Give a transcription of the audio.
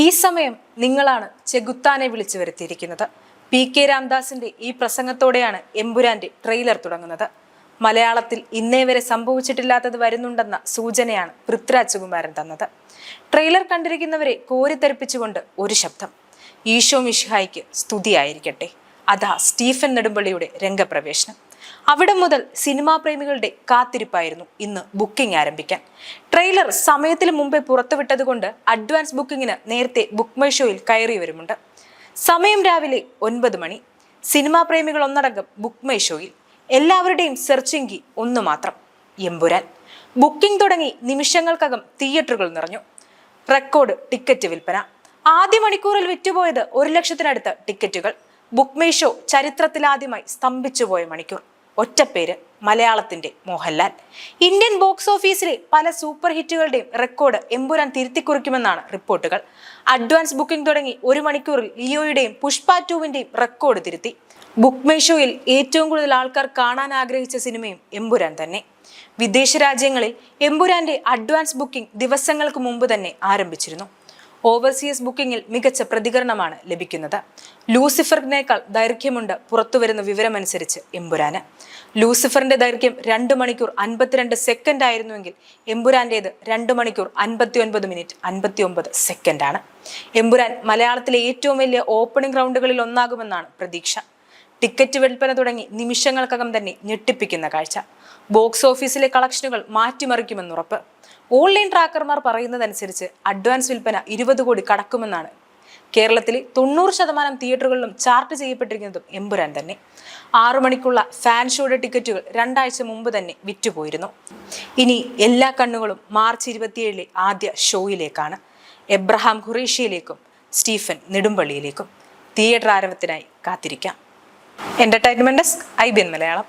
ഈ സമയം നിങ്ങളാണ് ചെകുത്താനെ വിളിച്ചു വരുത്തിയിരിക്കുന്നത്. PK രാംദാസിന്റെ ഈ പ്രസംഗത്തോടെയാണ് എമ്പുരാന്റെ ട്രെയിലർ തുടങ്ങുന്നത്. മലയാളത്തിൽ ഇന്നേ വരെ സംഭവിച്ചിട്ടില്ലാത്തത് വരുന്നുണ്ടെന്ന സൂചനയാണ് പൃഥ്വിരാജ് സുകുമാരൻ തന്നത്. ട്രെയിലർ കണ്ടിരിക്കുന്നവരെ കോരിത്തെറിപ്പിച്ചുകൊണ്ട് ഒരു ശബ്ദം: ഈശോ മിശിഹായ്ക്ക് സ്തുതിയായിരിക്കട്ടെ. അതാ സ്റ്റീഫൻ നെടുമ്പള്ളിയുടെ രംഗപ്രവേശനം. അവിടെ മുതൽ സിനിമാ പ്രേമികളുടെ കാത്തിരിപ്പായിരുന്നു ഇന്ന് ബുക്കിംഗ് ആരംഭിക്കാൻ. ട്രെയിലർ സമയത്തിന് മുമ്പേ പുറത്തുവിട്ടതുകൊണ്ട് അഡ്വാൻസ് ബുക്കിങ്ങിന് നേരത്തെ ബുക്ക് മൈ ഷോയിൽ കയറി വരുമുണ്ട്. സമയം രാവിലെ 9 മണി. സിനിമാ പ്രേമികൾ ഒന്നടങ്കം ബുക്ക് മൈ ഷോയിൽ. എല്ലാവരുടെയും സെർച്ചിങ് കീ ഒന്ന് മാത്രം: എമ്പുരാൻ. ബുക്കിംഗ് തുടങ്ങി നിമിഷങ്ങൾക്കകം തിയേറ്ററുകൾ നിറഞ്ഞു. റെക്കോർഡ് ടിക്കറ്റ് വിൽപ്പന. ആദ്യ മണിക്കൂറിൽ വിറ്റുപോയത് 1 ലക്ഷത്തിനടുത്ത് ടിക്കറ്റുകൾ. ബുക്ക് മൈ ഷോ ചരിത്രത്തിലാദ്യമായി സ്തംഭിച്ചുപോയ മണിക്കൂർ. ഒറ്റപ്പേര്: മലയാളത്തിന്റെ മോഹൻലാൽ. ഇന്ത്യൻ ബോക്സ് ഓഫീസിലെ പല സൂപ്പർ ഹിറ്റുകളുടെയും റെക്കോർഡ് എമ്പുരാൻ തിരുത്തിക്കുറിക്കുമെന്നാണ് റിപ്പോർട്ടുകൾ. അഡ്വാൻസ് ബുക്കിംഗ് തുടങ്ങി 1 മണിക്കൂറിൽ ലിയോയുടെയും പുഷ്പ 2വിന്റെയും റെക്കോർഡ് തിരുത്തി. ബുക്ക് മൈ ഷോയിൽ ഏറ്റവും കൂടുതൽ ആൾക്കാർ കാണാൻ ആഗ്രഹിച്ച സിനിമയും എമ്പുരാൻ തന്നെ. വിദേശ രാജ്യങ്ങളിൽ എമ്പുരാന്റെ അഡ്വാൻസ് ബുക്കിംഗ് ദിവസങ്ങൾക്ക് മുമ്പ് തന്നെ ആരംഭിച്ചിരുന്നു. ഓവർസീസ് ബുക്കിംഗിൽ മികച്ച പ്രതികരണമാണ് ലഭിക്കുന്നത്. ലൂസിഫറിനേക്കാൾ ദൈർഘ്യമുണ്ട് പുറത്തുവരുന്ന വിവരമനുസരിച്ച് എമ്പുരാന്. ലൂസിഫറിന്റെ ദൈർഘ്യം 2 മണിക്കൂർ 52 സെക്കൻഡ് ആയിരുന്നുവെങ്കിൽ എമ്പുരാന്റേത് 2 മണിക്കൂർ 59 മിനിറ്റ് 59 സെക്കൻഡാണ്. എമ്പുരാൻ മലയാളത്തിലെ ഏറ്റവും വലിയ ഓപ്പണിംഗ് റൗണ്ടുകളിൽ ഒന്നാകുമെന്നാണ് പ്രതീക്ഷ. ടിക്കറ്റ് വിൽപ്പന തുടങ്ങി നിമിഷങ്ങൾക്കകം തന്നെ ഞെട്ടിപ്പിക്കുന്ന കാഴ്ച. ബോക്സ് ഓഫീസിലെ കളക്ഷനുകൾ മാറ്റിമറിക്കുമെന്നുറപ്പ്. ഓൺലൈൻ ട്രാക്കർമാർ പറയുന്നതനുസരിച്ച് അഡ്വാൻസ് വിൽപ്പന 20 കോടി കടക്കുമെന്നാണ്. കേരളത്തിലെ 90% തിയേറ്ററുകളിലും ചാർട്ട് ചെയ്യപ്പെട്ടിരിക്കുന്നതും എമ്പുരാൻ തന്നെ. 6 മണിക്കുള്ള ഫാൻ ഷോയുടെ ടിക്കറ്റുകൾ 2 ആഴ്ച മുമ്പ് തന്നെ വിറ്റുപോയിരുന്നു. ഇനി എല്ലാ കണ്ണുകളും മാർച്ച് 27 ആദ്യ ഷോയിലേക്കാണ്. എബ്രഹാം ഖുറേഷിയിലേക്കും സ്റ്റീഫൻ നെടുമ്പള്ളിയിലേക്കും. തിയേറ്റർ ആരവത്തിനായി കാത്തിരിക്കാം. Entertainment desk, IBN Malayalam.